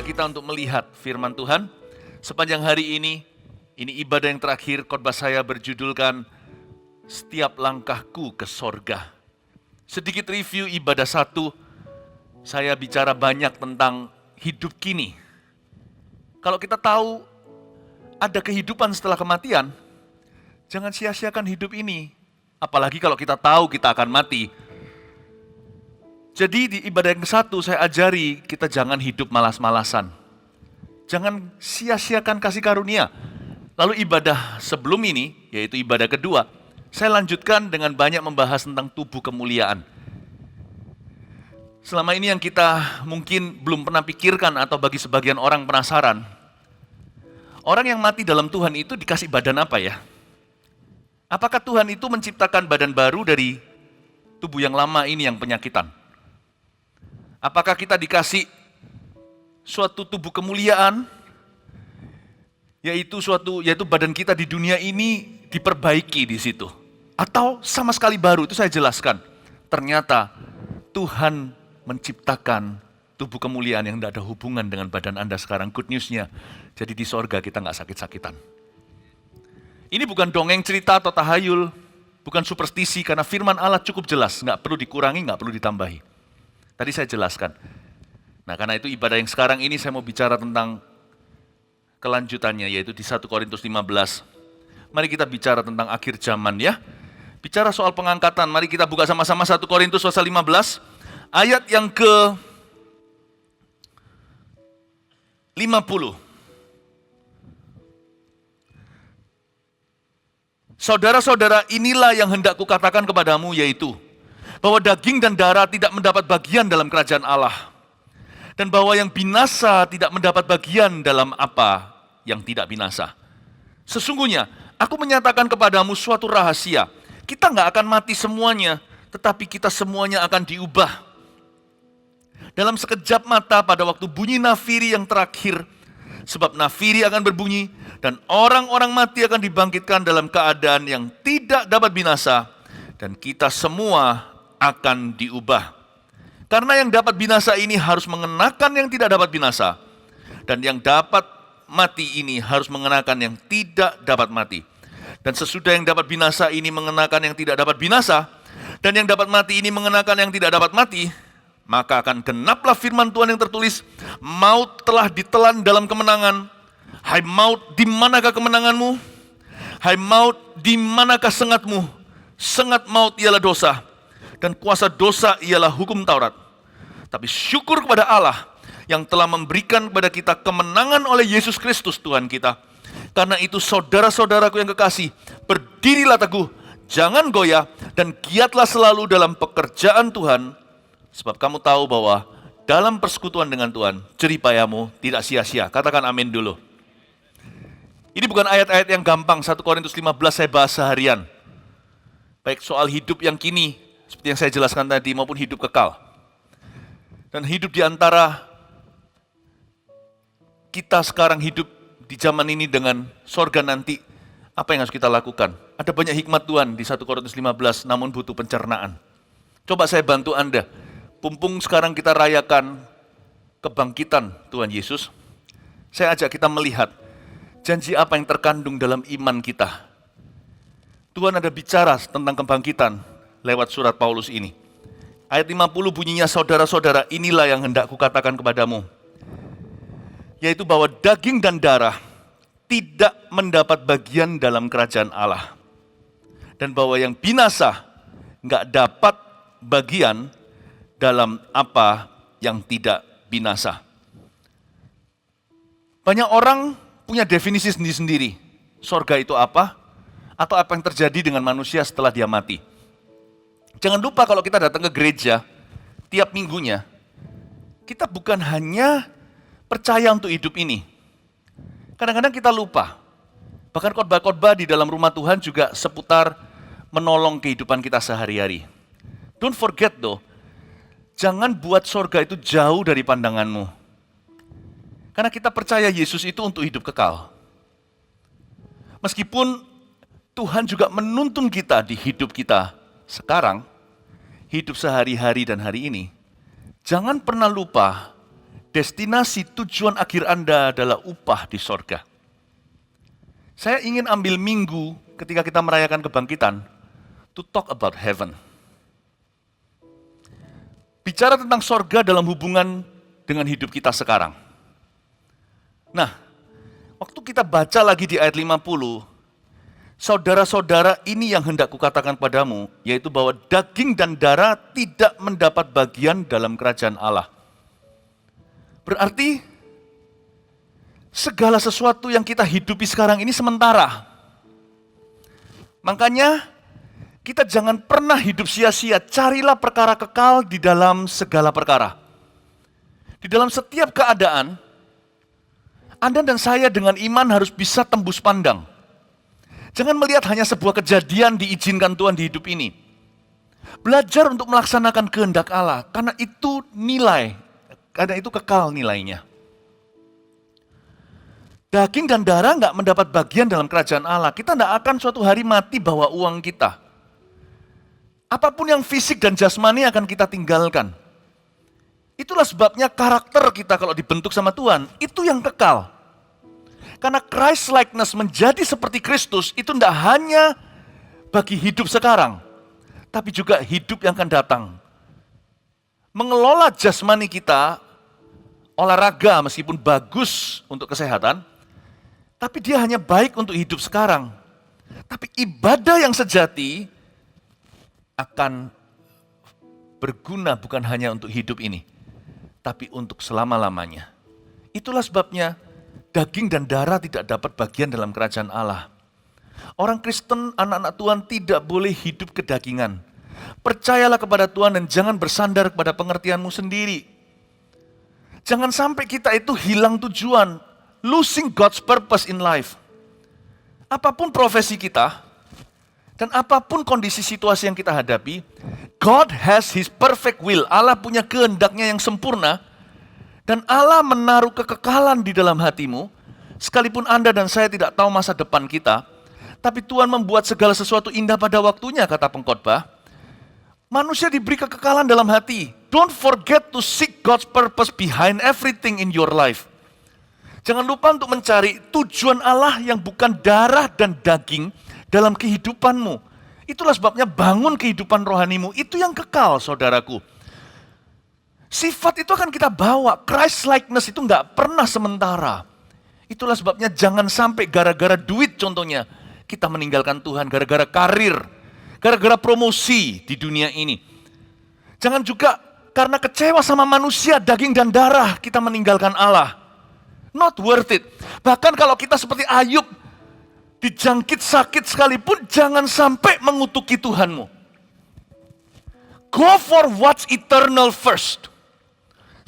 mengajak kita untuk melihat firman Tuhan. Sepanjang hari ini ibadah yang terakhir, khotbah saya berjudulkan Setiap Langkahku ke Sorga. Sedikit review ibadah 1, saya bicara banyak tentang hidup kini. Kalau kita tahu ada kehidupan setelah kematian, jangan sia-siakan hidup ini. Apalagi kalau kita tahu kita akan mati. Jadi di ibadah yang ke-1 saya ajari kita jangan hidup malas-malasan. Jangan sia-siakan kasih karunia. Lalu ibadah sebelum ini, yaitu ibadah kedua, saya lanjutkan dengan banyak membahas tentang tubuh kemuliaan. Selama ini yang kita mungkin belum pernah pikirkan atau bagi sebagian orang penasaran, orang yang mati dalam Tuhan itu dikasih badan apa ya? Apakah Tuhan itu menciptakan badan baru dari tubuh yang lama ini yang penyakitan? Apakah kita dikasih suatu tubuh kemuliaan, yaitu badan kita di dunia ini diperbaiki di situ? Atau sama sekali baru? Itu saya jelaskan. Ternyata Tuhan menciptakan tubuh kemuliaan yang tidak ada hubungan dengan badan Anda sekarang. Good news-nya, jadi di sorga kita nggak sakit-sakitan. Ini bukan dongeng cerita atau tahayul, bukan superstisi, karena firman Allah cukup jelas, nggak perlu dikurangi, nggak perlu ditambahi. Tadi saya jelaskan. Nah, karena itu ibadah yang sekarang ini saya mau bicara tentang kelanjutannya, yaitu di 1 Korintus 15. Mari kita bicara tentang akhir zaman ya. Bicara soal pengangkatan, mari kita buka sama-sama 1 Korintus pasal 15, ayat yang ke 50. Saudara-saudara, inilah yang hendak kukatakan kepadamu, yaitu bahwa daging dan darah tidak mendapat bagian dalam kerajaan Allah, dan bahwa yang binasa tidak mendapat bagian dalam apa yang tidak binasa. Sesungguhnya, aku menyatakan kepadamu suatu rahasia. Kita nggak akan mati semuanya, tetapi kita semuanya akan diubah. Dalam sekejap mata pada waktu bunyi nafiri yang terakhir, sebab nafiri akan berbunyi, dan orang-orang mati akan dibangkitkan dalam keadaan yang tidak dapat binasa, dan kita semua akan diubah. Karena yang dapat binasa ini harus mengenakan yang tidak dapat binasa, dan yang dapat mati ini harus mengenakan yang tidak dapat mati. Dan sesudah yang dapat binasa ini mengenakan yang tidak dapat binasa, dan yang dapat mati ini mengenakan yang tidak dapat mati, maka akan genaplah firman Tuhan yang tertulis, maut telah ditelan dalam kemenangan. Hai maut, di manakah kemenanganmu? Hai maut, di manakah sengatmu? Sengat maut ialah dosa, dan kuasa dosa ialah hukum Taurat. Tapi syukur kepada Allah yang telah memberikan kepada kita kemenangan oleh Yesus Kristus Tuhan kita. Karena itu saudara-saudaraku yang kekasih, berdirilah teguh, jangan goyah, dan giatlah selalu dalam pekerjaan Tuhan. Sebab kamu tahu bahwa dalam persekutuan dengan Tuhan, jeripayamu tidak sia-sia. Katakan amin dulu. Ini bukan ayat-ayat yang gampang, 1 Korintus 15 saya bahas seharian. Baik soal hidup yang kini, seperti yang saya jelaskan tadi, maupun hidup kekal. Dan hidup di antara kita sekarang hidup di zaman ini dengan sorga nanti, apa yang harus kita lakukan? Ada banyak hikmat Tuhan di 1 Korintus 15, namun butuh pencernaan. Coba saya bantu Anda. Pumpung sekarang kita rayakan kebangkitan Tuhan Yesus, saya ajak kita melihat janji apa yang terkandung dalam iman kita. Tuhan ada bicara tentang kebangkitan lewat surat Paulus ini. Ayat 50 bunyinya, saudara-saudara, inilah yang hendak kukatakan kepadamu, yaitu bahwa daging dan darah tidak mendapat bagian dalam kerajaan Allah, dan bahwa yang binasa nggak dapat bagian dalam apa yang tidak binasa. Banyak orang punya definisi sendiri-sendiri. Sorga itu apa? Atau apa yang terjadi dengan manusia setelah dia mati. Jangan lupa kalau kita datang ke gereja tiap minggunya, kita bukan hanya percaya untuk hidup ini. Kadang-kadang kita lupa. Bahkan khotbah-khotbah di dalam rumah Tuhan juga seputar menolong kehidupan kita sehari-hari. Don't forget though, jangan buat sorga itu jauh dari pandanganmu. Karena kita percaya Yesus itu untuk hidup kekal. Meskipun Tuhan juga menuntun kita di hidup kita sekarang, hidup sehari-hari dan hari ini, jangan pernah lupa destinasi tujuan akhir Anda adalah upah di sorga. Saya ingin ambil minggu ketika kita merayakan kebangkitan, to talk about heaven. Bicara tentang sorga dalam hubungan dengan hidup kita sekarang. Nah, waktu kita baca lagi di ayat 50, saudara-saudara, ini yang hendak kukatakan padamu, yaitu bahwa daging dan darah tidak mendapat bagian dalam kerajaan Allah. Berarti, segala sesuatu yang kita hidupi sekarang ini sementara. Makanya, kita jangan pernah hidup sia-sia, carilah perkara kekal di dalam segala perkara. Di dalam setiap keadaan, Anda dan saya dengan iman harus bisa tembus pandang. Jangan melihat hanya sebuah kejadian diizinkan Tuhan di hidup ini. Belajar untuk melaksanakan kehendak Allah, karena itu nilai, karena itu kekal nilainya. Daging dan darah nggak mendapat bagian dalam kerajaan Allah. Kita nggak akan suatu hari mati bawa uang kita. Apapun yang fisik dan jasmani akan kita tinggalkan. Itulah sebabnya karakter kita kalau dibentuk sama Tuhan, itu yang kekal. Karena Christ-likeness menjadi seperti Kristus itu tidak hanya bagi hidup sekarang, tapi juga hidup yang akan datang. Mengelola jasmani kita, olahraga meskipun bagus untuk kesehatan, tapi dia hanya baik untuk hidup sekarang. Tapi ibadah yang sejati akan berguna bukan hanya untuk hidup ini, tapi untuk selama-lamanya. Itulah sebabnya daging dan darah tidak dapat bagian dalam kerajaan Allah. Orang Kristen, anak-anak Tuhan tidak boleh hidup kedagingan. Percayalah kepada Tuhan dan jangan bersandar kepada pengertianmu sendiri. Jangan sampai kita itu hilang tujuan, losing God's purpose in life. Apapun profesi kita, dan apapun kondisi situasi yang kita hadapi, God has His perfect will. Allah punya kehendaknya yang sempurna, dan Allah menaruh kekekalan di dalam hatimu, sekalipun Anda dan saya tidak tahu masa depan kita, tapi Tuhan membuat segala sesuatu indah pada waktunya, kata pengkhotbah. Manusia diberi kekekalan dalam hati. Don't forget to seek God's purpose behind everything in your life. Jangan lupa untuk mencari tujuan Allah yang bukan darah dan daging dalam kehidupanmu. Itulah sebabnya bangun kehidupan rohanimu, itu yang kekal, saudaraku. Sifat itu akan kita bawa, Christ-likeness itu nggak pernah sementara. Itulah sebabnya jangan sampai gara-gara duit contohnya, kita meninggalkan Tuhan, gara-gara karir, gara-gara promosi di dunia ini. Jangan juga karena kecewa sama manusia, daging dan darah, kita meninggalkan Allah. Not worth it. Bahkan kalau kita seperti Ayub, dijangkit sakit sekalipun, jangan sampai mengutuki Tuhanmu. Go for what's eternal first.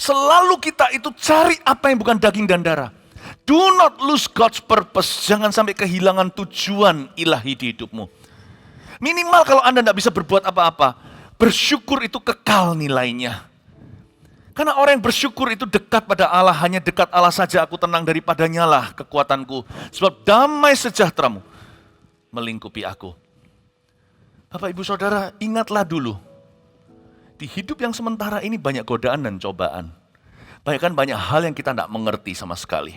Selalu kita itu cari apa yang bukan daging dan darah. Do not lose God's purpose. Jangan sampai kehilangan tujuan ilahi di hidupmu. Minimal kalau Anda tidak bisa berbuat apa-apa, bersyukur itu kekal nilainya. Karena orang yang bersyukur itu dekat pada Allah, hanya dekat Allah saja aku tenang, daripadanya lah kekuatanku. Sebab damai sejahteramu melingkupi aku. Bapak, Ibu, Saudara, ingatlah dulu. Di hidup yang sementara ini banyak godaan dan cobaan. Bahkan banyak hal yang kita tidak mengerti sama sekali.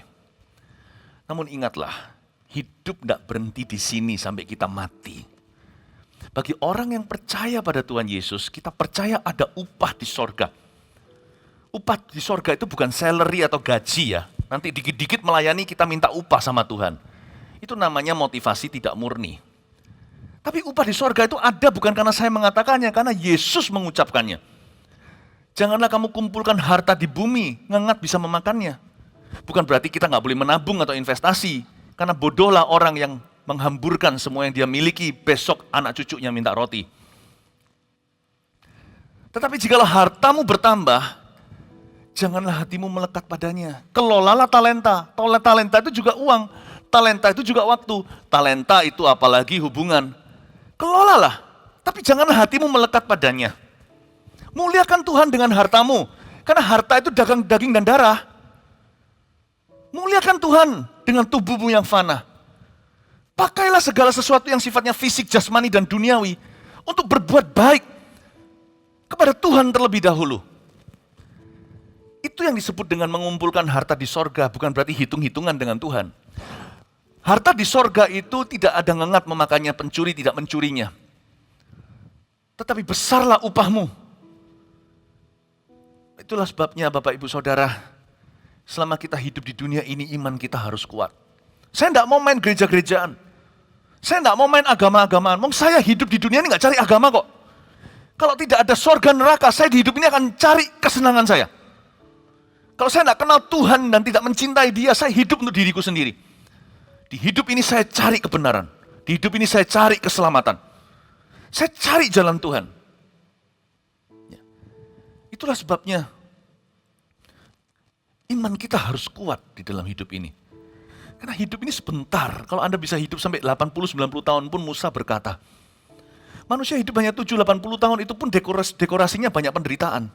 Namun ingatlah, hidup tidak berhenti di sini sampai kita mati. Bagi orang yang percaya pada Tuhan Yesus, kita percaya ada upah di sorga. Upah di sorga itu bukan salary atau gaji ya. Nanti dikit-dikit melayani kita minta upah sama Tuhan. Itu namanya motivasi tidak murni. Tapi upah di sorga itu ada bukan karena saya mengatakannya, karena Yesus mengucapkannya. Janganlah kamu kumpulkan harta di bumi, ngengat bisa memakannya. Bukan berarti kita nggak boleh menabung atau investasi, karena bodohlah orang yang menghamburkan semua yang dia miliki, besok anak cucunya minta roti. Tetapi jikalau hartamu bertambah, janganlah hatimu melekat padanya. Kelolalah talenta. Talenta itu juga uang. Talenta itu juga waktu. Talenta itu apalagi hubungan. Kelolalah, tapi janganlah hatimu melekat padanya. Muliakan Tuhan dengan hartamu, karena harta itu daging dan darah. Muliakan Tuhan dengan tubuhmu yang fana. Pakailah segala sesuatu yang sifatnya fisik, jasmani, dan duniawi untuk berbuat baik kepada Tuhan terlebih dahulu. Itu yang disebut dengan mengumpulkan harta di sorga, bukan berarti hitung-hitungan dengan Tuhan. Harta di sorga itu tidak ada ngengat memakannya, pencuri tidak mencurinya. Tetapi besarlah upahmu. Itulah sebabnya Bapak Ibu Saudara, selama kita hidup di dunia ini iman kita harus kuat. Saya tidak mau main gereja-gerejaan. Saya tidak mau main agama-agamaan. Saya hidup di dunia ini nggak cari agama kok. Kalau tidak ada sorga neraka, saya di hidup ini akan cari kesenangan saya. Kalau saya tidak kenal Tuhan dan tidak mencintai Dia, saya hidup untuk diriku sendiri. Di hidup ini saya cari kebenaran. Di hidup ini saya cari keselamatan. Saya cari jalan Tuhan. Ya. Itulah sebabnya iman kita harus kuat di dalam hidup ini. Karena hidup ini sebentar. Kalau Anda bisa hidup sampai 80-90 tahun pun Musa berkata, manusia hidup hanya 7-80 tahun itu pun dekorasinya banyak penderitaan.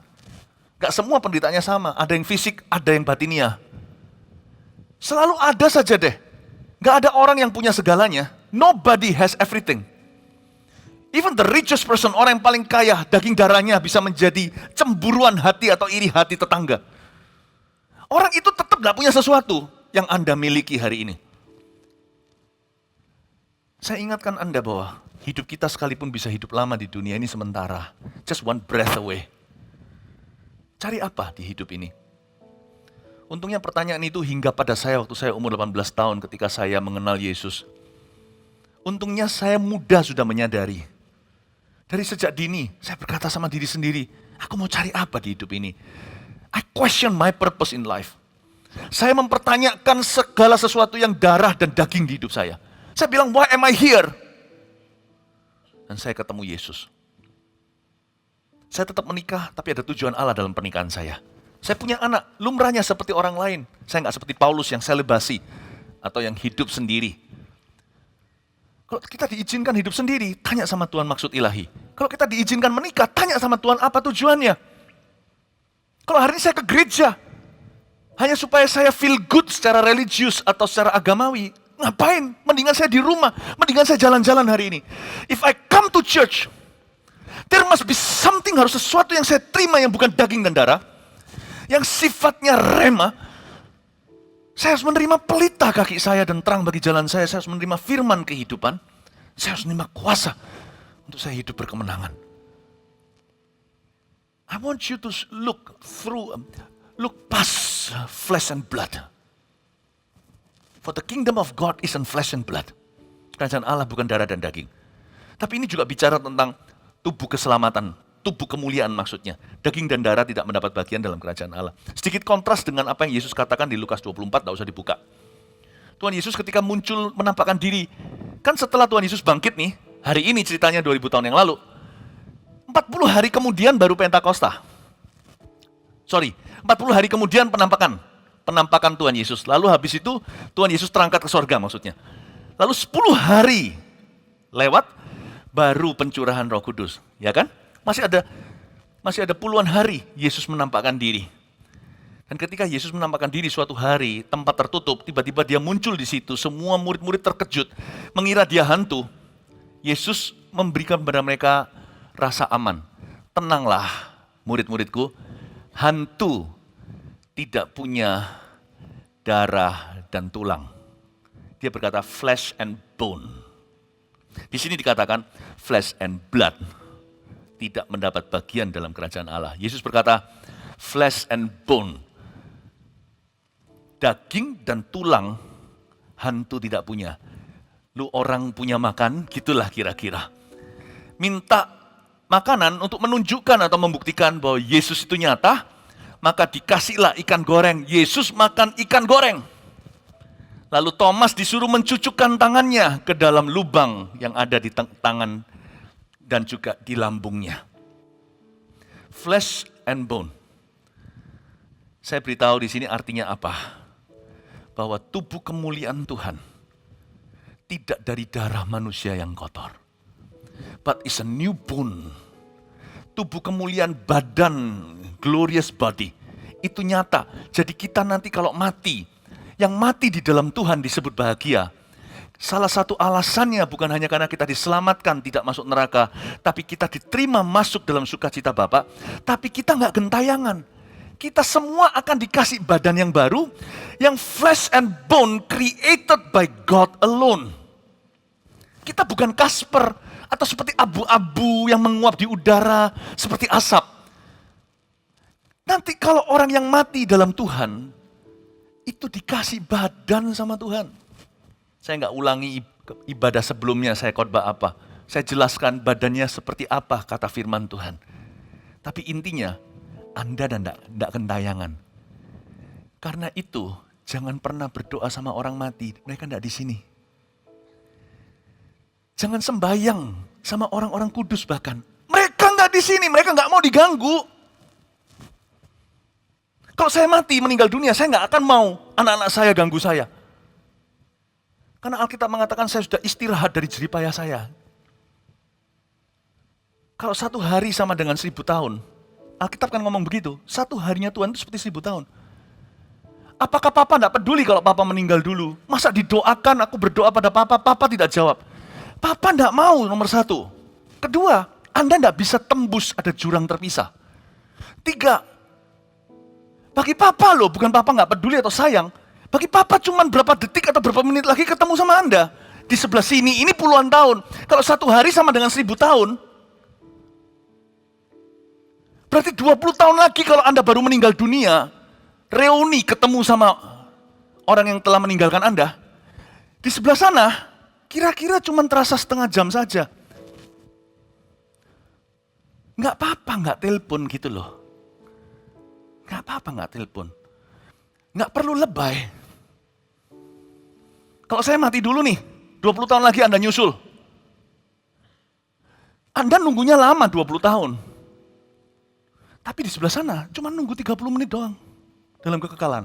Gak semua penderitaannya sama, ada yang fisik, ada yang batinia. Selalu ada saja deh. Gak ada orang yang punya segalanya. Nobody has everything. Even the richest person, orang yang paling kaya, daging darahnya bisa menjadi cemburuan hati atau iri hati tetangga. Orang itu tetap gak punya sesuatu yang Anda miliki hari ini. Saya ingatkan Anda bahwa hidup kita sekalipun bisa hidup lama di dunia ini sementara. Just one breath away. Cari apa di hidup ini? Untungnya pertanyaan itu hingga pada saya waktu saya umur 18 tahun ketika saya mengenal Yesus. Untungnya saya muda sudah menyadari. Dari sejak dini, saya berkata sama diri sendiri, aku mau cari apa di hidup ini? I question my purpose in life. Saya mempertanyakan segala sesuatu yang darah dan daging di hidup saya. Saya bilang, why am I here? Dan saya ketemu Yesus. Saya tetap menikah, tapi ada tujuan Allah dalam pernikahan saya. Saya punya anak, lumrahnya seperti orang lain. Saya nggak seperti Paulus yang selebasi atau yang hidup sendiri. Kalau kita diizinkan hidup sendiri, tanya sama Tuhan maksud ilahi. Kalau kita diizinkan menikah, tanya sama Tuhan apa tujuannya. Kalau hari ini saya ke gereja, hanya supaya saya feel good secara religius atau secara agamawi, ngapain? Mendingan saya di rumah, mendingan saya jalan-jalan hari ini. If I come to church, there must be something, harus sesuatu yang saya terima yang bukan daging dan darah, yang sifatnya rema. Saya harus menerima pelita kaki saya dan terang bagi jalan saya. Saya harus menerima firman kehidupan. Saya harus menerima kuasa untuk saya hidup berkemenangan. I want you to look past flesh and blood. For the kingdom of God isn't flesh and blood. Kerajaan Allah bukan darah dan daging. Tapi ini juga bicara tentang tubuh keselamatan, tubuh kemuliaan maksudnya. Daging dan darah tidak mendapat bagian dalam kerajaan Allah. Sedikit kontras dengan apa yang Yesus katakan di Lukas 24, tidak usah dibuka. Tuhan Yesus ketika muncul menampakkan diri, kan setelah Tuhan Yesus bangkit nih, hari ini ceritanya 2000 tahun yang lalu, 40 hari kemudian baru Pentakosta. 40 hari kemudian penampakan Tuhan Yesus. Lalu habis itu Tuhan Yesus terangkat ke sorga maksudnya. Lalu 10 hari lewat, baru pencurahan Roh Kudus, ya kan? Masih ada puluhan hari Yesus menampakkan diri. Dan ketika Yesus menampakkan diri suatu hari, tempat tertutup, tiba-tiba dia muncul di situ, semua murid-murid terkejut, mengira dia hantu. Yesus memberikan kepada mereka rasa aman. Tenanglah murid-muridku, hantu tidak punya darah dan tulang. Dia berkata flesh and bone. Di sini dikatakan flesh and blood tidak mendapat bagian dalam kerajaan Allah. Yesus berkata flesh and bone. Daging dan tulang hantu tidak punya. Lu orang punya makan, gitulah kira-kira. Minta makanan untuk menunjukkan atau membuktikan bahwa Yesus itu nyata, maka dikasihlah ikan goreng. Yesus makan ikan goreng. Lalu Thomas disuruh mencucukkan tangannya ke dalam lubang yang ada di tangan dan juga di lambungnya. Flesh and bone. Saya beritahu di sini artinya apa? Bahwa tubuh kemuliaan Tuhan tidak dari darah manusia yang kotor. But is a new bone. Tubuh kemuliaan badan, glorious body. Itu nyata. Jadi kita nanti kalau mati, yang mati di dalam Tuhan disebut bahagia. Salah satu alasannya bukan hanya karena kita diselamatkan, tidak masuk neraka, tapi kita diterima masuk dalam sukacita Bapa, tapi kita nggak gentayangan. kita semua akan dikasih badan yang baru, yang flesh and bone created by God alone. Kita bukan Kasper, atau seperti abu-abu yang menguap di udara, seperti asap. Nanti kalau orang yang mati dalam Tuhan, itu dikasih badan sama Tuhan. Saya nggak ulangi ibadah sebelumnya, saya khotbah apa. Saya jelaskan badannya seperti apa kata firman Tuhan. Tapi intinya, Anda tidak kentayangan. Karena itu, jangan pernah berdoa sama orang mati, mereka tidak di sini. Jangan sembayang sama orang-orang kudus bahkan. Mereka nggak di sini, mereka nggak mau diganggu. Kalau saya mati, meninggal dunia, saya nggak akan mau anak-anak saya ganggu saya. Karena Alkitab mengatakan saya sudah istirahat dari jeripaya saya. Kalau 1 hari sama dengan 1000 tahun, Alkitab kan ngomong begitu, 1 harinya Tuhan itu seperti 1000 tahun. Apakah Papa tidak peduli kalau Papa meninggal dulu? Masa didoakan, aku berdoa pada Papa, Papa tidak jawab. Papa tidak mau, nomor 1. Kedua, Anda tidak bisa tembus, ada jurang terpisah. 3, bagi Papa loh, bukan Papa nggak peduli atau sayang. Bagi Papa cuma berapa detik atau berapa menit lagi ketemu sama Anda. Di sebelah sini, ini puluhan tahun. Kalau 1 hari sama dengan 1000 tahun, berarti 20 tahun lagi kalau Anda baru meninggal dunia, reuni ketemu sama orang yang telah meninggalkan Anda. Di sebelah sana, kira-kira cuma terasa setengah jam saja. Nggak apa-apa nggak telepon gitu loh. Nggak apa-apa nggak telepon. Nggak perlu lebay. Kalau saya mati dulu nih, 20 tahun lagi Anda nyusul. Anda nunggunya lama 20 tahun. Tapi di sebelah sana cuma nunggu 30 menit doang. Dalam kekekalan.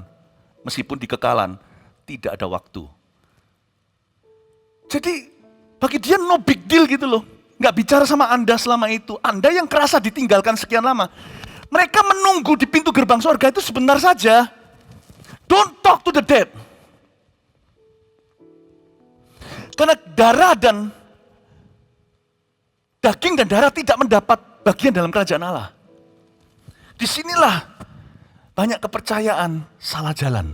Meskipun di kekekalan tidak ada waktu. Jadi bagi dia no big deal gitu loh. Nggak bicara sama Anda selama itu. Anda yang kerasa ditinggalkan sekian lama. Mereka menunggu di pintu gerbang surga itu sebentar saja. Don't talk to the dead. Karena darah dan daging dan darah tidak mendapat bagian dalam kerajaan Allah. Disinilah banyak kepercayaan salah jalan.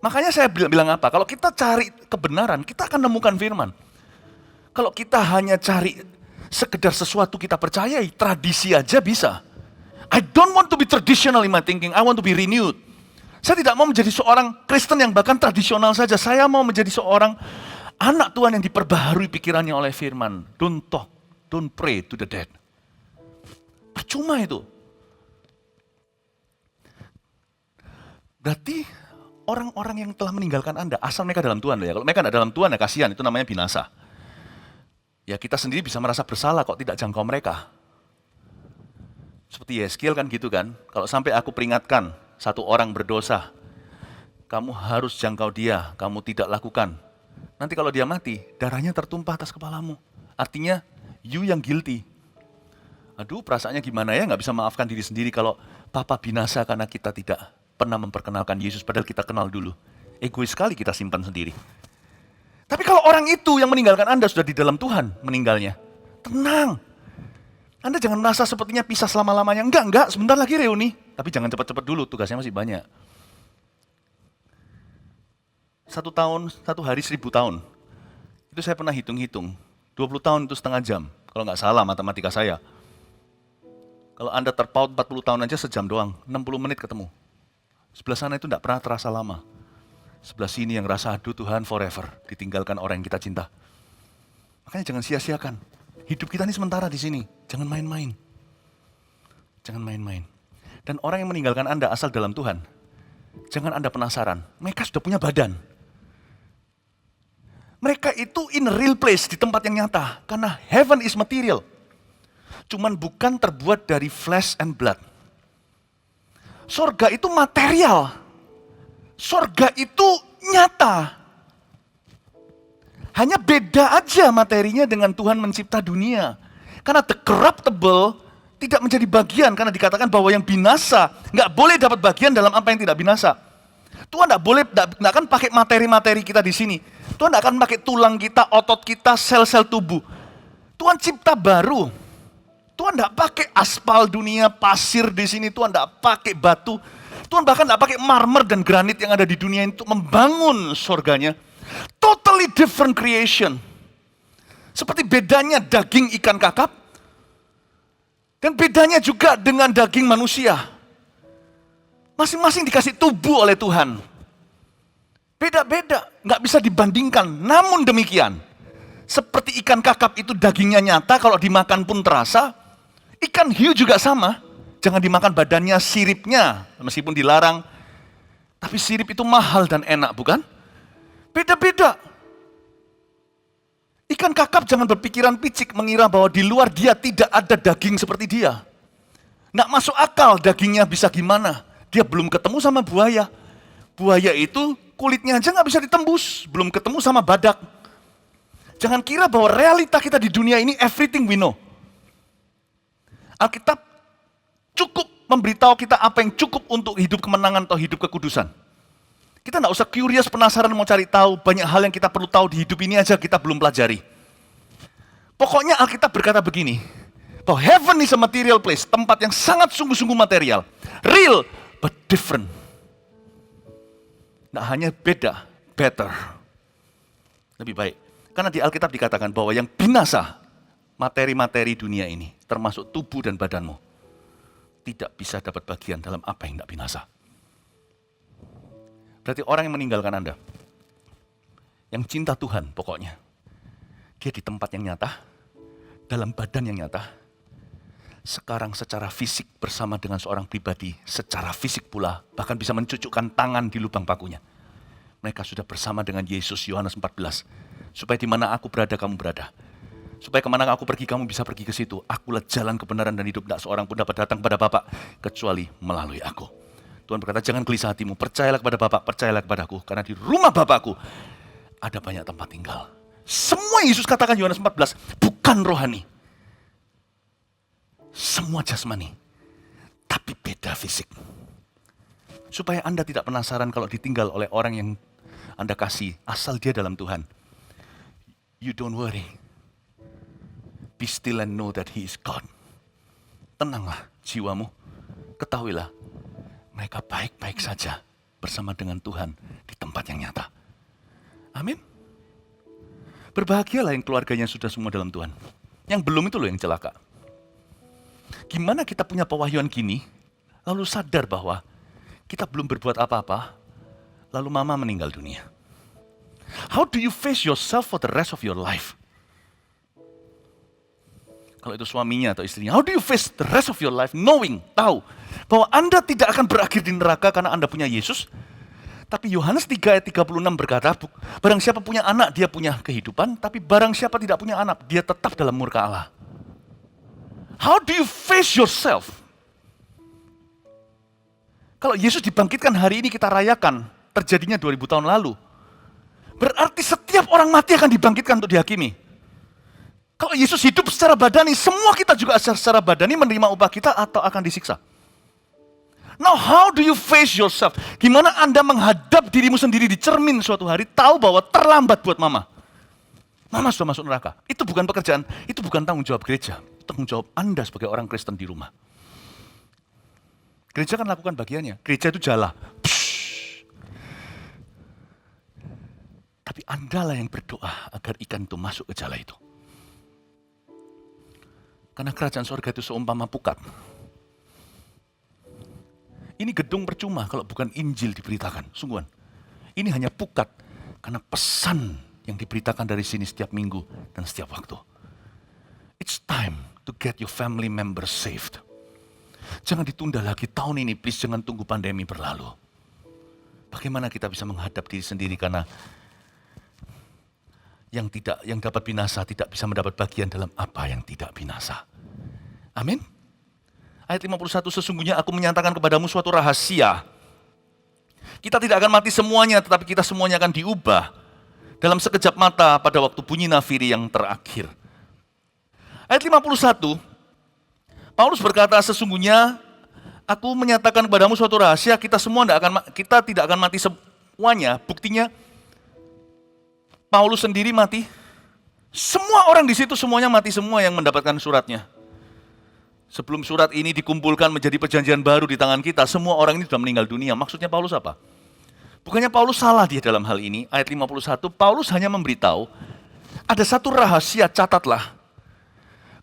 Makanya saya bilang apa? Kalau kita cari kebenaran, kita akan nemukan firman. Kalau kita hanya cari sekedar sesuatu kita percayai, tradisi aja bisa. I don't want to be traditional in my thinking, I want to be renewed. Saya tidak mau menjadi seorang Kristen yang bahkan tradisional saja. Saya mau menjadi seorang anak Tuhan yang diperbaharui pikirannya oleh firman. Don't talk, don't pray to the dead. Percuma itu. Berarti orang-orang yang telah meninggalkan Anda, asal mereka dalam Tuhan ya. Kalau mereka tidak dalam Tuhan ya kasihan, itu namanya binasa. Ya kita sendiri bisa merasa bersalah kok tidak jangkau mereka. Seperti Yeskiel kan gitu kan. Kalau sampai aku peringatkan satu orang berdosa, kamu harus jangkau dia, kamu tidak lakukan. Nanti kalau dia mati, darahnya tertumpah atas kepalamu. Artinya, you yang guilty. Aduh perasaannya gimana ya, nggak bisa maafkan diri sendiri kalau Papa binasa karena kita tidak pernah memperkenalkan Yesus, padahal kita kenal dulu. Egois sekali kita simpan sendiri. Tapi kalau orang itu yang meninggalkan Anda sudah di dalam Tuhan meninggalnya, tenang. Anda jangan merasa sepertinya pisah selama-lamanya. Enggak, sebentar lagi reuni. Tapi jangan cepat-cepat dulu, tugasnya masih banyak. 1 tahun, 1 hari 1000 tahun. Itu saya pernah hitung-hitung. 20 tahun itu setengah jam. Kalau nggak salah matematika saya. Kalau Anda terpaut 40 tahun aja sejam doang, 60 menit ketemu. Sebelah sana itu tidak pernah terasa lama. Sebelah sini yang rasa aduh Tuhan forever, ditinggalkan orang yang kita cinta. Makanya jangan sia-siakan. Hidup kita ini sementara di sini, jangan main-main. Jangan main-main. Dan orang yang meninggalkan Anda asal dalam Tuhan, jangan Anda penasaran, mereka sudah punya badan. Mereka itu in a real place, di tempat yang nyata. Karena heaven is material. Cuman bukan terbuat dari flesh and blood. Sorga itu material. Sorga itu nyata. Hanya beda aja materinya dengan Tuhan mencipta dunia. Karena the corruptible tidak menjadi bagian, karena dikatakan bahwa yang binasa nggak boleh dapat bagian dalam apa yang tidak binasa. Tuhan nggak akan pakai materi-materi kita di sini. Tuhan nggak akan pakai tulang kita, otot kita, sel-sel tubuh. Tuhan cipta baru. Tuhan tidak pakai aspal dunia, pasir di sini. Tuhan tidak pakai batu. Tuhan bahkan tidak pakai marmer dan granit yang ada di dunia ini untuk membangun surganya. Totally different creation. Seperti bedanya daging ikan kakap. Dan bedanya juga dengan daging manusia. Masing-masing dikasih tubuh oleh Tuhan. Beda-beda, nggak bisa dibandingkan. Namun demikian, seperti ikan kakap itu dagingnya nyata, kalau dimakan pun terasa. Ikan hiu juga sama, jangan dimakan badannya, siripnya, meskipun dilarang. Tapi sirip itu mahal dan enak, bukan? Beda-beda. Ikan kakap jangan berpikiran picik mengira bahwa di luar dia tidak ada daging seperti dia. Nggak masuk akal dagingnya bisa gimana. Dia belum ketemu sama buaya. Buaya itu kulitnya aja nggak bisa ditembus, belum ketemu sama badak. Jangan kira bahwa realita kita di dunia ini everything we know. Alkitab cukup memberitahu kita apa yang cukup untuk hidup kemenangan atau hidup kekudusan. Kita nggak usah curious, penasaran mau cari tahu, banyak hal yang kita perlu tahu di hidup ini aja kita belum pelajari. Pokoknya Alkitab berkata begini, bahwa heaven is a material place, tempat yang sangat sungguh-sungguh material, real but different. Nah hanya beda, better, lebih baik. Karena di Alkitab dikatakan bahwa yang binasa, materi-materi dunia ini, termasuk tubuh dan badanmu, tidak bisa dapat bagian dalam apa yang tidak binasa. Berarti orang yang meninggalkan Anda, yang cinta Tuhan pokoknya, dia di tempat yang nyata, dalam badan yang nyata, sekarang secara fisik bersama dengan seorang pribadi, secara fisik pula, bahkan bisa mencucukkan tangan di lubang pakunya. Mereka sudah bersama dengan Yesus, Yohanes 14. Supaya di mana aku berada, kamu berada. Supaya kemana aku pergi, kamu bisa pergi ke situ. Akulah jalan kebenaran dan hidup, tidak seorang pun dapat datang kepada Bapa, kecuali melalui aku. Tuhan berkata, jangan gelisah hatimu, percayalah kepada Bapa, percayalah kepadaku. Karena di rumah Bapakku ada banyak tempat tinggal. Semua Yesus katakan Yohanes 14, bukan rohani. Semua jasmani, tapi beda fisik. Supaya Anda tidak penasaran kalau ditinggal oleh orang yang Anda kasih, asal dia dalam Tuhan. You don't worry. Be still and know that He is God. Tenanglah jiwamu, ketahuilah, mereka baik-baik saja bersama dengan Tuhan di tempat yang nyata. Amin. Berbahagialah yang keluarganya sudah semua dalam Tuhan. Yang belum itu loh yang celaka. Gimana kita punya pewahyuan gini, lalu sadar bahwa kita belum berbuat apa-apa, lalu mama meninggal dunia. How do you face yourself for the rest of your life? Kalau itu suaminya atau istrinya, how do you face the rest of your life knowing, tahu, bahwa Anda tidak akan berakhir di neraka karena Anda punya Yesus? Tapi Yohanes 3 ayat 36 berkata, barang siapa punya anak, dia punya kehidupan, tapi barang siapa tidak punya anak, dia tetap dalam murka Allah. How do you face yourself? Kalau Yesus dibangkitkan hari ini kita rayakan, terjadinya 2000 tahun lalu. Berarti setiap orang mati akan dibangkitkan untuk dihakimi. Kalau Yesus hidup secara badani, semua kita juga secara badani menerima upah kita atau akan disiksa. Now how do you face yourself? Gimana Anda menghadap dirimu sendiri di cermin suatu hari, tahu bahwa terlambat buat mama. Mama sudah masuk neraka. Itu bukan pekerjaan, itu bukan tanggung jawab gereja. Tanggung jawab Anda sebagai orang Kristen di rumah. Gereja kan lakukan bagiannya. Gereja itu jala. Tapi Andalah yang berdoa agar ikan itu masuk ke jala itu. Karena kerajaan surga itu seumpama pukat. Ini gedung percuma kalau bukan Injil diberitakan. Sungguhan. Ini hanya pukat karena pesan yang diberitakan dari sini setiap minggu dan setiap waktu. It's time to get your family members saved. Jangan ditunda lagi tahun ini, please jangan tunggu pandemi berlalu. Bagaimana kita bisa menghadap diri sendiri karena yang dapat binasa tidak bisa mendapat bagian dalam apa yang tidak binasa. Amin. Ayat 51, sesungguhnya aku menyatakan kepadamu suatu rahasia. Kita tidak akan mati semuanya, tetapi kita semuanya akan diubah dalam sekejap mata pada waktu bunyi nafiri yang terakhir. Ayat 51, Paulus berkata, sesungguhnya aku menyatakan kepadamu suatu rahasia, kita tidak akan mati semuanya. Buktinya Paulus sendiri mati. Semua orang di situ semuanya mati semua yang mendapatkan suratnya. Sebelum surat ini dikumpulkan menjadi perjanjian baru di tangan kita, semua orang ini sudah meninggal dunia. Maksudnya Paulus apa? Bukannya Paulus salah dia dalam hal ini. Ayat 51, Paulus hanya memberitahu, ada satu rahasia, catatlah.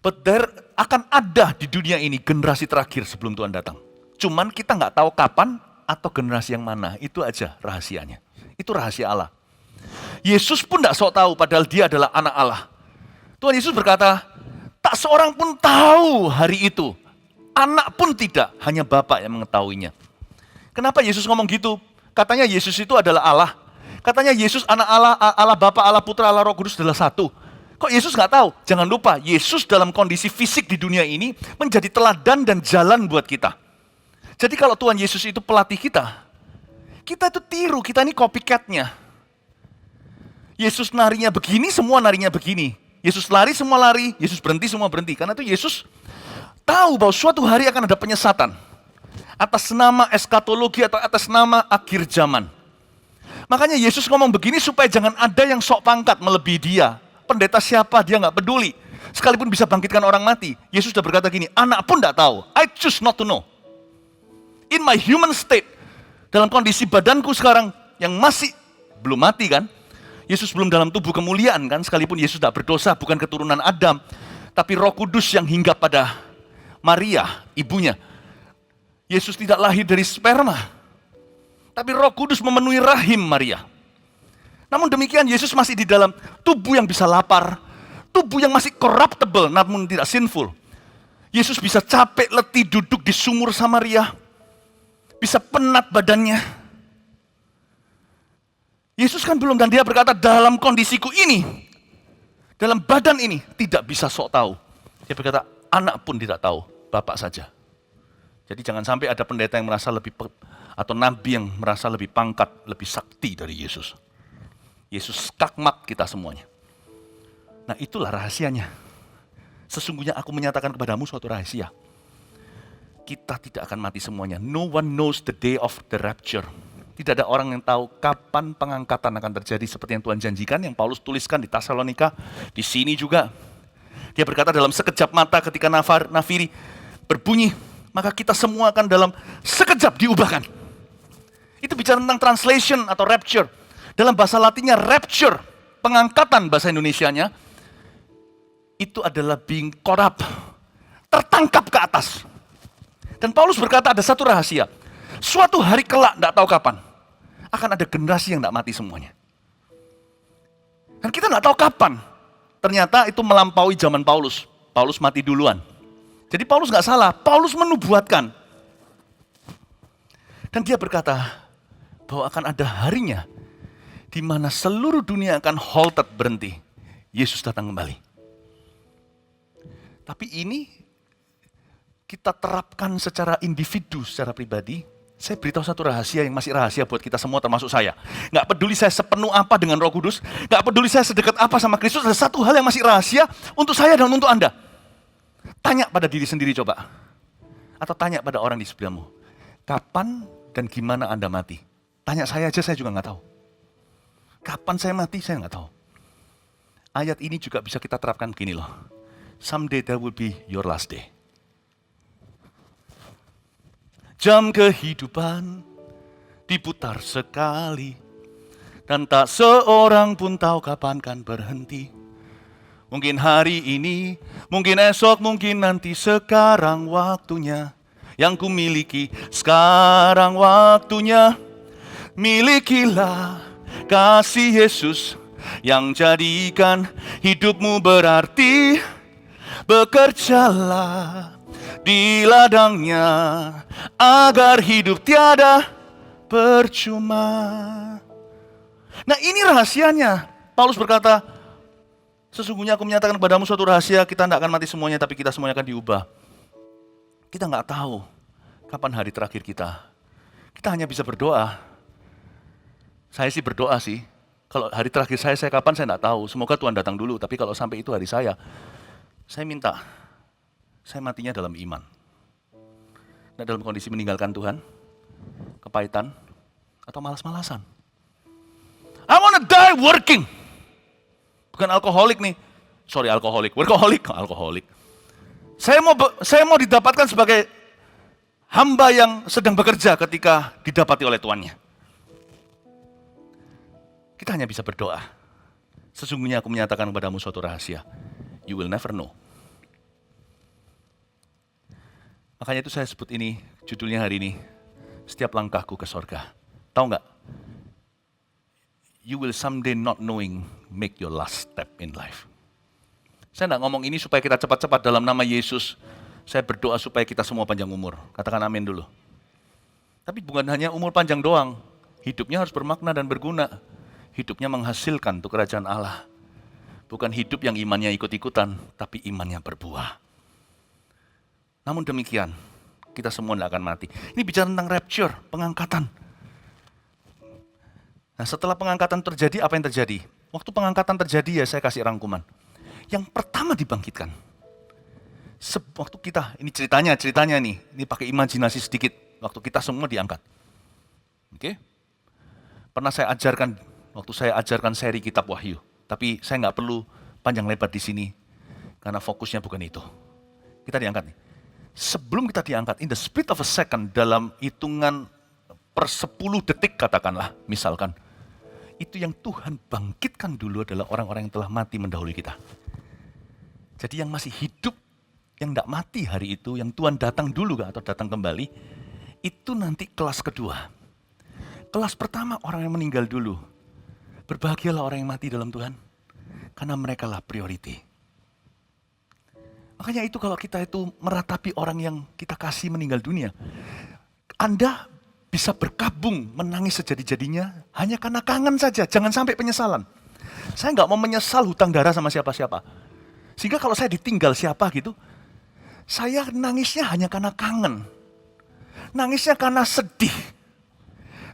But there akan ada di dunia ini generasi terakhir sebelum Tuhan datang. Cuman kita nggak tahu kapan atau generasi yang mana. Itu aja rahasianya. Itu rahasia Allah. Yesus pun nggak sok tahu padahal dia adalah anak Allah. Tuhan Yesus berkata, tak seorang pun tahu hari itu. Anak pun tidak, hanya Bapa yang mengetahuinya. Kenapa Yesus ngomong gitu? Katanya Yesus itu adalah Allah. Katanya Yesus anak Allah, Allah Bapa, Allah Putra, Allah Roh Kudus adalah satu. Kok Yesus nggak tahu? Jangan lupa, Yesus dalam kondisi fisik di dunia ini menjadi teladan dan jalan buat kita. Jadi kalau Tuhan Yesus itu pelatih kita itu tiru, kita ini copycat-nya. Yesus narinya begini, semua narinya begini. Yesus lari, semua lari. Yesus berhenti, semua berhenti. Karena itu Yesus tahu bahwa suatu hari akan ada penyesatan. Atas nama eskatologi atau atas nama akhir zaman. Makanya Yesus ngomong begini supaya jangan ada yang sok pangkat melebihi dia. Pendeta siapa, dia nggak peduli. Sekalipun bisa bangkitkan orang mati. Yesus sudah berkata gini, anak pun nggak tahu. I choose not to know. In my human state, dalam kondisi badanku sekarang yang masih belum mati kan. Yesus belum dalam tubuh kemuliaan kan. Sekalipun Yesus tidak berdosa, bukan keturunan Adam. Tapi Roh Kudus yang hinggap pada Maria, ibunya. Yesus tidak lahir dari sperma. Tapi Roh Kudus memenuhi rahim Maria. Namun demikian Yesus masih di dalam tubuh yang bisa lapar, tubuh yang masih corruptible namun tidak sinful. Yesus bisa capek, letih duduk di sumur Samaria, bisa penat badannya. Yesus kan belum, dan dia berkata dalam kondisiku ini, dalam badan ini tidak bisa sok tahu. Dia berkata anak pun tidak tahu, Bapak saja. Jadi jangan sampai ada pendeta yang merasa lebih, atau nabi yang merasa lebih pangkat, lebih sakti dari Yesus. Yesus skakmat kita semuanya. Nah itulah rahasianya. Sesungguhnya aku menyatakan kepadamu suatu rahasia. Kita tidak akan mati semuanya. No one knows the day of the rapture. Tidak ada orang yang tahu kapan pengangkatan akan terjadi seperti yang Tuhan janjikan, yang Paulus tuliskan di Tesalonika, di sini juga. Dia berkata dalam sekejap mata ketika nafiri berbunyi, maka kita semua akan dalam sekejap diubahkan. Itu bicara tentang translation atau rapture. Dalam bahasa Latinnya rapture, pengangkatan bahasa Indonesianya, itu adalah being caught up, tertangkap ke atas. Dan Paulus berkata ada satu rahasia, suatu hari kelak, tidak tahu kapan, akan ada generasi yang tidak mati semuanya. Dan kita tidak tahu kapan, ternyata itu melampaui zaman Paulus. Paulus mati duluan. Jadi Paulus nggak salah, Paulus menubuatkan. Dan dia berkata bahwa akan ada harinya di mana seluruh dunia akan halted, berhenti. Yesus datang kembali. Tapi ini kita terapkan secara individu, secara pribadi. Saya beritahu satu rahasia yang masih rahasia buat kita semua termasuk saya. Nggak peduli saya sepenuh apa dengan Roh Kudus, nggak peduli saya sedekat apa sama Kristus, ada satu hal yang masih rahasia untuk saya dan untuk Anda. Tanya pada diri sendiri coba. Atau tanya pada orang di sebelahmu. Kapan dan gimana Anda mati? Tanya saya aja, saya juga nggak tahu. Kapan saya mati, saya nggak tahu. Ayat ini juga bisa kita terapkan begini loh. Someday that will be your last day. Jam kehidupan diputar sekali, dan tak seorang pun tahu kapan kan berhenti. Mungkin hari ini, mungkin esok, mungkin nanti, sekarang waktunya. Yang ku miliki, sekarang waktunya. Milikilah kasih Yesus yang jadikan hidupmu berarti. Bekerjalah di ladangnya agar hidup tiada percuma. Nah ini rahasianya. Paulus berkata, sesungguhnya aku menyatakan kepadamu suatu rahasia, kita tidak akan mati semuanya, tapi kita semuanya akan diubah. Kita nggak tahu kapan hari terakhir kita. Kita hanya bisa berdoa. Saya sih berdoa sih. Kalau hari terakhir saya kapan saya nggak tahu. Semoga Tuhan datang dulu. Tapi kalau sampai itu hari saya minta, saya matinya dalam iman. Nggak dalam kondisi meninggalkan Tuhan, kepahitan, atau malas-malasan. I wanna die working. Bukan alkoholik nih. Sorry alkoholik, workaholic, alkoholik. Saya mau didapatkan sebagai hamba yang sedang bekerja ketika didapati oleh tuannya. Kita hanya bisa berdoa. Sesungguhnya aku menyatakan kepadamu suatu rahasia. You will never know. Makanya itu saya sebut ini, judulnya hari ini, setiap langkahku ke sorga. Tahu nggak? You will someday not knowing make your last step in life. Saya nggak ngomong ini supaya kita cepat-cepat dalam nama Yesus. Saya berdoa supaya kita semua panjang umur. Katakan amin dulu. Tapi bukan hanya umur panjang doang. Hidupnya harus bermakna dan berguna. Hidupnya menghasilkan untuk kerajaan Allah. Bukan hidup yang imannya ikut-ikutan, tapi imannya berbuah. Namun demikian, kita semua tidak akan mati. Ini bicara tentang rapture, pengangkatan. Nah, setelah pengangkatan terjadi, apa yang terjadi? Waktu pengangkatan terjadi ya saya kasih rangkuman. Yang pertama dibangkitkan. Waktu kita, ini ceritanya nih, ini pakai imajinasi sedikit. Waktu kita semua diangkat. Oke? Pernah saya ajarkan, waktu saya ajarkan seri kitab Wahyu. Tapi saya nggak perlu panjang lebar di sini. Karena fokusnya bukan itu. Kita diangkat nih. Sebelum kita diangkat, in the split of a second, dalam hitungan per 10 detik katakanlah, misalkan. Itu yang Tuhan bangkitkan dulu adalah orang-orang yang telah mati mendahului kita. Jadi yang masih hidup, yang tidak mati hari itu, yang Tuhan datang dulu atau datang kembali, itu nanti kelas kedua. Kelas pertama orang yang meninggal dulu. Berbahagialah orang yang mati dalam Tuhan, karena mereka lah priority. Makanya itu kalau kita itu meratapi orang yang kita kasih meninggal dunia, Anda bisa berkabung menangis sejadi-jadinya hanya karena kangen saja, jangan sampai penyesalan. Saya nggak mau menyesal hutang darah sama siapa-siapa. Sehingga kalau saya ditinggal siapa gitu, saya nangisnya hanya karena kangen. Nangisnya karena sedih.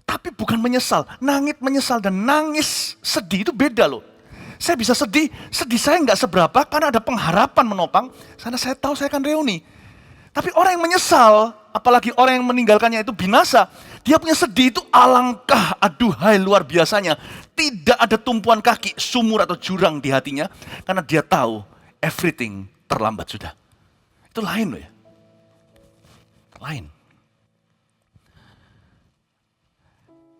Tapi bukan menyesal. Nangis menyesal dan nangis sedih itu beda loh. Saya bisa sedih saya nggak seberapa karena ada pengharapan menopang. Karena saya tahu saya akan reuni. Tapi orang yang menyesal, apalagi orang yang meninggalkannya itu binasa, dia punya sedih itu alangkah, aduhai luar biasanya. Tidak ada tumpuan kaki, sumur atau jurang di hatinya. Karena dia tahu everything terlambat sudah. Itu lain loh ya. Lain.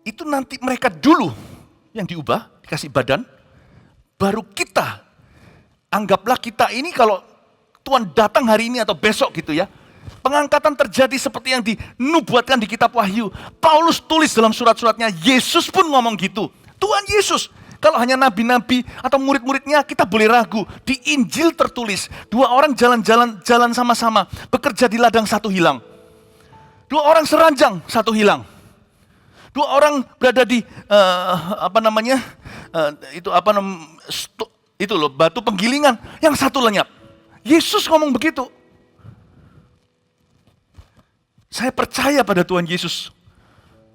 Itu nanti mereka dulu yang diubah, dikasih badan, baru kita. Anggaplah kita ini kalau Tuhan datang hari ini atau besok gitu ya. Pengangkatan terjadi seperti yang dinubuatkan di kitab Wahyu. Paulus tulis dalam surat-suratnya, Yesus pun ngomong gitu. Tuhan Yesus, kalau hanya nabi-nabi atau murid-muridnya kita boleh ragu. Di Injil tertulis, 2 orang jalan sama-sama, bekerja di ladang, 1 hilang. 2 orang seranjang, 1 hilang. 2 orang berada di itu loh batu penggilingan, yang 1 lenyap. Yesus ngomong begitu. Saya percaya pada Tuhan Yesus.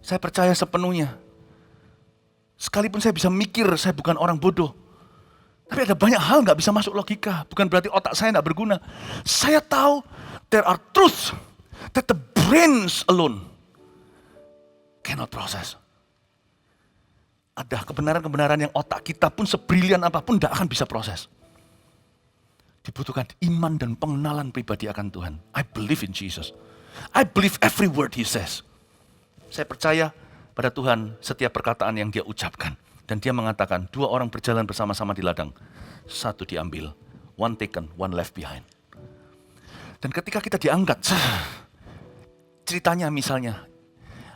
Saya percaya sepenuhnya. Sekalipun saya bisa mikir, saya bukan orang bodoh. Tapi ada banyak hal nggak bisa masuk logika. Bukan berarti otak saya nggak berguna. Saya tahu there are truths that the brains alone cannot process. Ada kebenaran-kebenaran yang otak kita pun sebrilian apapun tidak akan bisa proses. Dibutuhkan iman dan pengenalan pribadi akan Tuhan. I believe in Jesus. I believe every word He says. Saya percaya pada Tuhan setiap perkataan yang Dia ucapkan. Dan Dia mengatakan 2 orang berjalan bersama-sama di ladang. 1 diambil, 1 taken, 1 left behind. Dan ketika kita diangkat, ceritanya misalnya,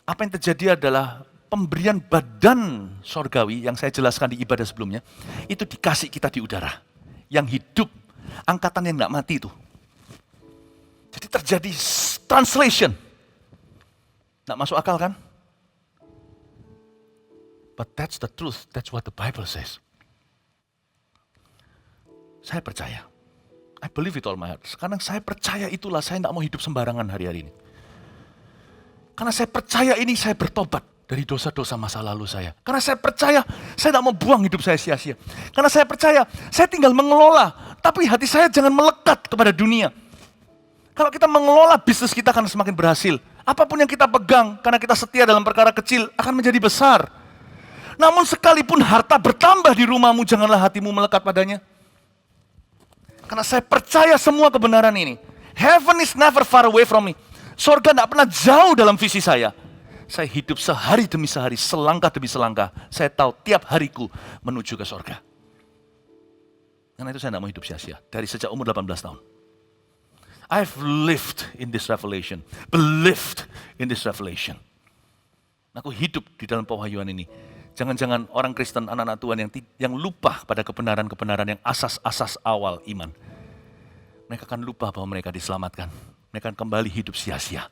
apa yang terjadi adalah pemberian badan sorgawi yang saya jelaskan di ibadah sebelumnya, itu dikasih kita di udara. Yang hidup, angkatan yang nggak mati itu. Jadi terjadi translation. Nggak masuk akal kan? But that's the truth, that's what the Bible says. Saya percaya. I believe it all my heart. Sekarang saya percaya itulah, saya nggak mau hidup sembarangan hari-hari ini. Karena saya percaya ini, saya bertobat dari dosa-dosa masa lalu saya. Karena saya percaya, saya tidak mau buang hidup saya sia-sia. Karena saya percaya, saya tinggal mengelola. Tapi hati saya jangan melekat kepada dunia. Kalau kita mengelola bisnis kita akan semakin berhasil. Apapun yang kita pegang, karena kita setia dalam perkara kecil, akan menjadi besar. Namun sekalipun harta bertambah di rumahmu, janganlah hatimu melekat padanya. Karena saya percaya semua kebenaran ini. Heaven is never far away from me. Sorga tidak pernah jauh dalam visi saya. Saya hidup sehari demi sehari, selangkah demi selangkah. Saya tahu tiap hariku menuju ke sorga. Karena itu saya tidak mau hidup sia-sia. Dari sejak umur 18 tahun. I've lived in this revelation. Believed in this revelation. Aku hidup di dalam pewahyuan ini. Jangan-jangan orang Kristen, anak-anak Tuhan yang lupa pada kebenaran-kebenaran yang asas-asas awal iman. Mereka akan lupa bahwa mereka diselamatkan. Mereka akan kembali hidup sia-sia.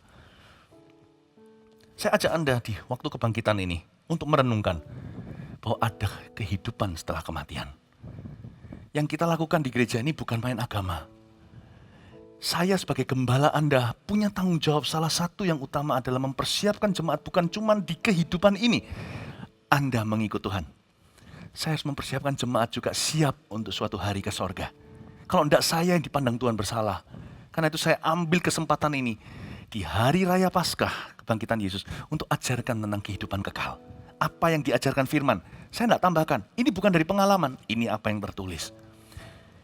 Saya ajak Anda di waktu kebangkitan ini untuk merenungkan bahwa ada kehidupan setelah kematian. Yang kita lakukan di gereja ini bukan main agama. Saya sebagai gembala Anda punya tanggung jawab salah satu yang utama adalah mempersiapkan jemaat bukan cuma di kehidupan ini. Anda mengikut Tuhan. Saya harus mempersiapkan jemaat juga siap untuk suatu hari ke sorga. Kalau tidak saya yang dipandang Tuhan bersalah. Karena itu saya ambil kesempatan ini di hari raya Paskah kebangkitan Yesus untuk ajarkan tentang kehidupan kekal. Apa yang diajarkan firman, saya tidak tambahkan. Ini bukan dari pengalaman, ini apa yang tertulis.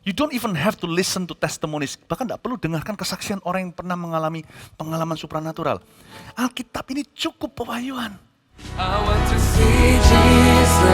You don't even have to listen to testimonies. Bahkan tidak perlu dengarkan kesaksian orang yang pernah mengalami pengalaman supranatural. Alkitab ini cukup pewahyuan. I want to see Jesus.